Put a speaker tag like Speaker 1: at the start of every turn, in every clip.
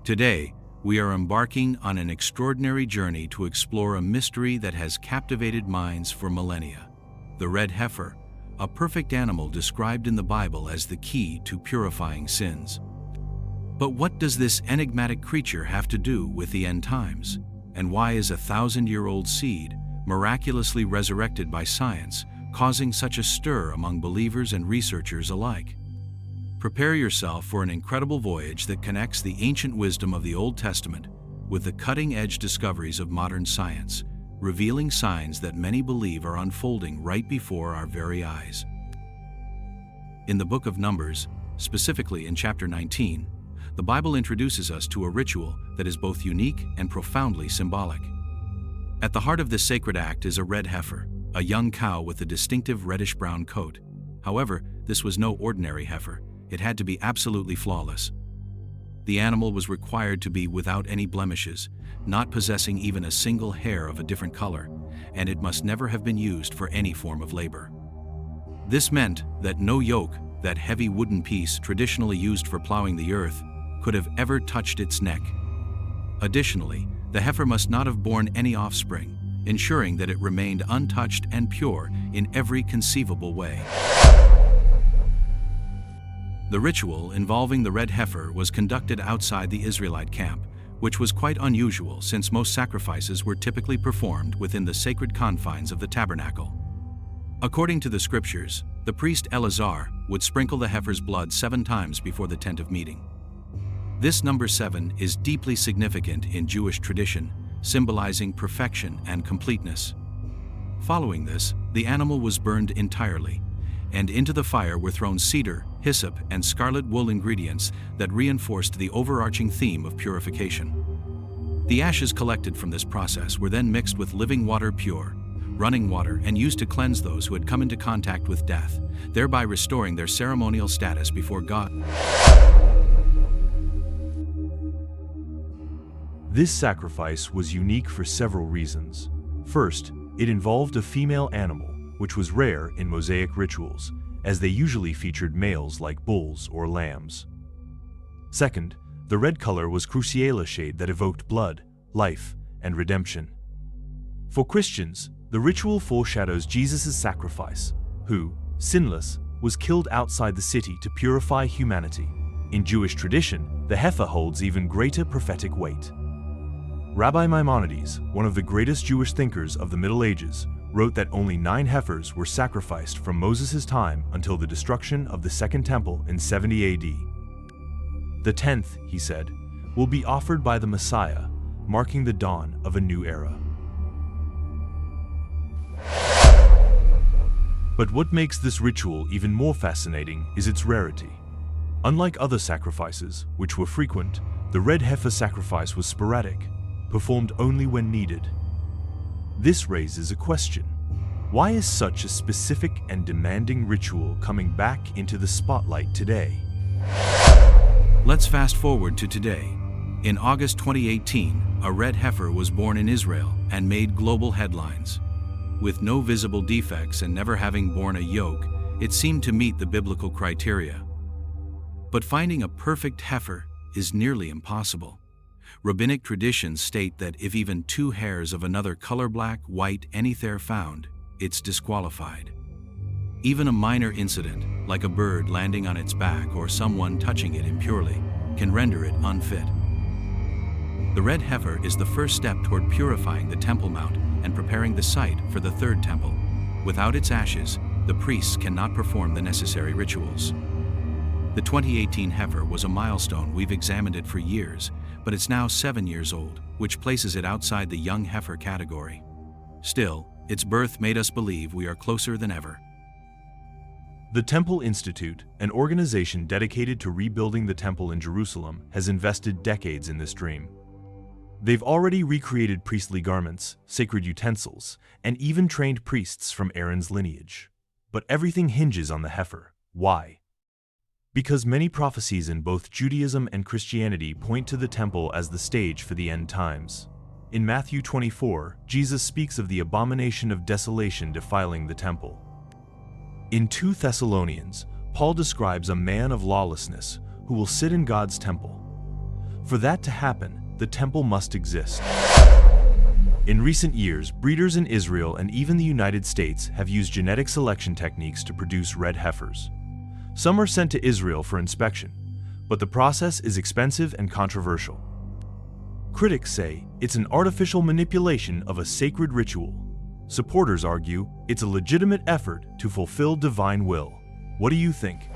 Speaker 1: Today, we are embarking on an extraordinary journey to explore a mystery that has captivated minds for millennia. The red heifer, a perfect animal described in the Bible as the key to purifying sins. But what does this enigmatic creature have to do with the end times? And why is a 1,000-year-old seed, miraculously resurrected by science, causing such a stir among believers and researchers alike? Prepare yourself for an incredible voyage that connects the ancient wisdom of the Old Testament with the cutting-edge discoveries of modern science, revealing signs that many believe are unfolding right before our very eyes. In the book of Numbers, specifically in chapter 19, the Bible introduces us to a ritual that is both unique and profoundly symbolic. At the heart of this sacred act is a red heifer, a young cow with a distinctive reddish-brown coat. However, this was no ordinary heifer. It had to be absolutely flawless. The animal was required to be without any blemishes, not possessing even a single hair of a different color, and it must never have been used for any form of labor. This meant that no yoke, that heavy wooden piece traditionally used for plowing the earth, could have ever touched its neck. Additionally, the heifer must not have borne any offspring, ensuring that it remained untouched and pure in every conceivable way. The ritual involving the red heifer was conducted outside the Israelite camp, which was quite unusual since most sacrifices were typically performed within the sacred confines of the tabernacle. According to the scriptures, the priest Eleazar would sprinkle the heifer's blood 7 times before the tent of meeting. This number 7 is deeply significant in Jewish tradition, symbolizing perfection and completeness. Following this, the animal was burned entirely, and into the fire were thrown cedar, hyssop, and scarlet wool ingredients that reinforced the overarching theme of purification. The ashes collected from this process were then mixed with living water, pure, running water, and used to cleanse those who had come into contact with death, thereby restoring their ceremonial status before God.
Speaker 2: This sacrifice was unique for several reasons. First, it involved a female animal, which was rare in Mosaic rituals, as they usually featured males like bulls or lambs. Second, the red color was crucial, a shade that evoked blood, life, and redemption. For Christians, the ritual foreshadows Jesus' sacrifice, who, sinless, was killed outside the city to purify humanity. In Jewish tradition, the heifer holds even greater prophetic weight. Rabbi Maimonides, one of the greatest Jewish thinkers of the Middle Ages, wrote that only 9 heifers were sacrificed from Moses' time until the destruction of the Second Temple in 70 AD. The 10th, he said, will be offered by the Messiah, marking the dawn of a new era. But what makes this ritual even more fascinating is its rarity. Unlike other sacrifices, which were frequent, the red heifer sacrifice was sporadic, performed only when needed. This raises a question. Why is such a specific and demanding ritual coming back into the spotlight today?
Speaker 1: Let's fast forward to today. In August 2018, a red heifer was born in Israel and made global headlines. With no visible defects and never having borne a yoke, it seemed to meet the biblical criteria. But finding a perfect heifer is nearly impossible. Rabbinic traditions state that if even 2 hairs of another color, black, white, anything are found, it's disqualified. Even a minor incident, like a bird landing on its back or someone touching it impurely, can render it unfit. The red heifer is the first step toward purifying the Temple Mount and preparing the site for the third temple. Without its ashes, the priests cannot perform the necessary rituals. The 2018 heifer was a milestone. We've examined it for years, but it's now 7 years old, which places it outside the young heifer category. Still, its birth made us believe we are closer than ever.
Speaker 2: The Temple Institute, an organization dedicated to rebuilding the temple in Jerusalem, has invested decades in this dream. They've already recreated priestly garments, sacred utensils, and even trained priests from Aaron's lineage. But everything hinges on the heifer. Why? Because many prophecies in both Judaism and Christianity point to the temple as the stage for the end times. In Matthew 24, Jesus speaks of the abomination of desolation defiling the temple. In 2 Thessalonians, Paul describes a man of lawlessness who will sit in God's temple. For that to happen, the temple must exist. In recent years, breeders in Israel and even the United States have used genetic selection techniques to produce red heifers. Some are sent to Israel for inspection, but the process is expensive and controversial. Critics say it's an artificial manipulation of a sacred ritual. Supporters argue it's a legitimate effort to fulfill divine will. What do you think?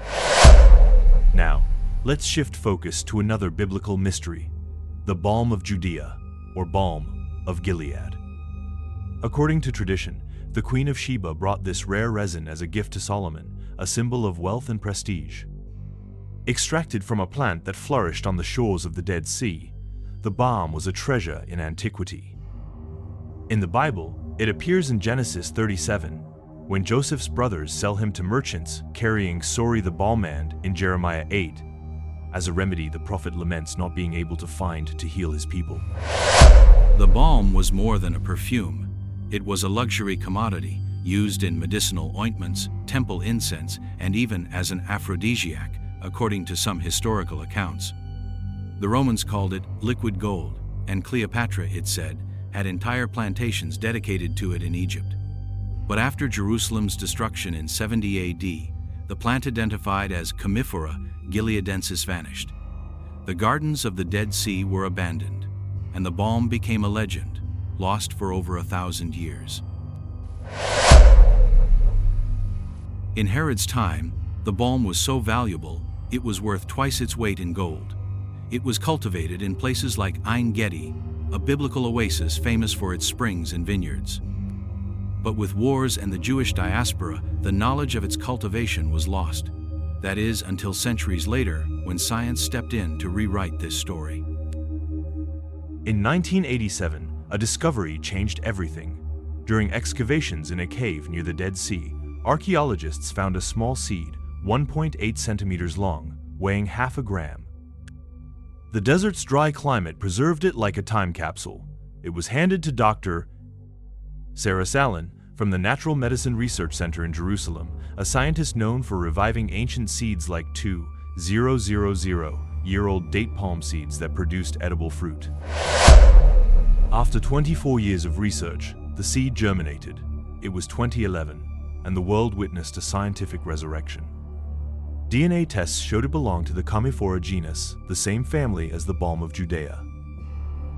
Speaker 2: Now, let's shift focus to another biblical mystery, the balm of Judea, or balm of Gilead. According to tradition, the Queen of Sheba brought this rare resin as a gift to Solomon, a symbol of wealth and prestige. Extracted from a plant that flourished on the shores of the Dead Sea, the balm was a treasure in antiquity. In the Bible, it appears in Genesis 37, when Joseph's brothers sell him to merchants carrying Sori the balmand in Jeremiah 8. As a remedy, the prophet laments not being able to find to heal his people.
Speaker 1: The balm was more than a perfume. It was a luxury commodity used in medicinal ointments, temple incense, and even as an aphrodisiac, according to some historical accounts. The Romans called it liquid gold, and Cleopatra, it said, had entire plantations dedicated to it in Egypt. But after Jerusalem's destruction in 70 AD, the plant identified as Commiphora gileadensis vanished. The gardens of the Dead Sea were abandoned, and the balm became a legend, lost for over 1,000 years. In Herod's time, the balm was so valuable, it was worth twice its weight in gold. It was cultivated in places like Ein Gedi, a biblical oasis famous for its springs and vineyards. But with wars and the Jewish diaspora, the knowledge of its cultivation was lost. That is, until centuries later, when science stepped in to rewrite this story.
Speaker 2: In 1987, a discovery changed everything. During excavations in a cave near the Dead Sea, archaeologists found a small seed, 1.8 centimeters long, weighing half a gram. The desert's dry climate preserved it like a time capsule. It was handed to Dr. Sarah Salin from the Natural Medicine Research Center in Jerusalem, a scientist known for reviving ancient seeds like 2,000-year-old date palm seeds that produced edible fruit. After 24 years of research, the seed germinated. It was 2011, and the world witnessed a scientific resurrection. DNA tests showed it belonged to the Commiphora genus, the same family as the balm of Judea.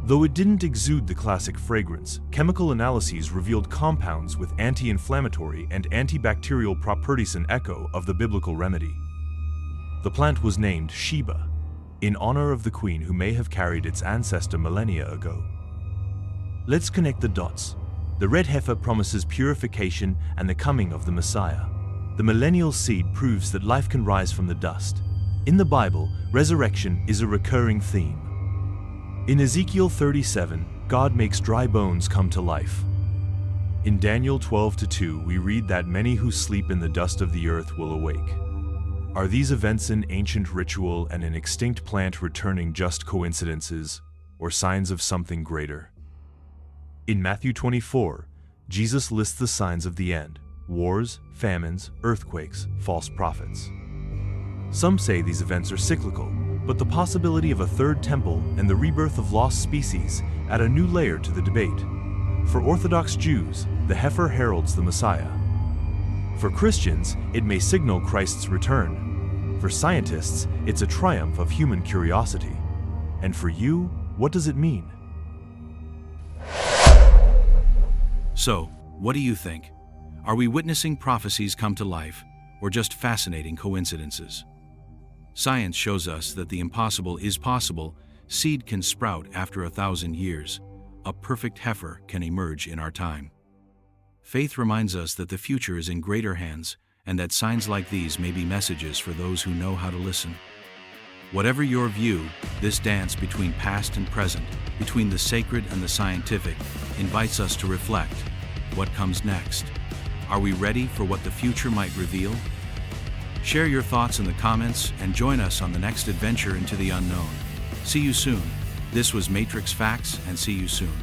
Speaker 2: Though it didn't exude the classic fragrance, chemical analyses revealed compounds with anti-inflammatory and antibacterial properties, an echo of the biblical remedy. The plant was named Sheba, in honor of the queen who may have carried its ancestor millennia ago. Let's connect the dots. The red heifer promises purification and the coming of the Messiah. The millennial seed proves that life can rise from the dust. In the Bible, resurrection is a recurring theme. In Ezekiel 37, God makes dry bones come to life. In Daniel 12:2, we read that many who sleep in the dust of the earth will awake. Are these events an ancient ritual and an extinct plant returning just coincidences, or signs of something greater? In Matthew 24, Jesus lists the signs of the end: wars, famines, earthquakes, false prophets. Some say these events are cyclical, but the possibility of a third temple and the rebirth of lost species add a new layer to the debate. For Orthodox Jews, the heifer heralds the Messiah. For Christians, it may signal Christ's return. For scientists, it's a triumph of human curiosity. And for you, what does it mean?
Speaker 1: So, what do you think? Are we witnessing prophecies come to life, or just fascinating coincidences? Science shows us that the impossible is possible. Seed can sprout after 1,000 years. A perfect heifer can emerge in our time. Faith reminds us that the future is in greater hands, and that signs like these may be messages for those who know how to listen. Whatever your view, this dance between past and present, between the sacred and the scientific, invites us to reflect. What comes next? Are we ready for what the future might reveal? Share your thoughts in the comments and join us on the next adventure into the unknown. See you soon. This was Matrix Facts, and see you soon.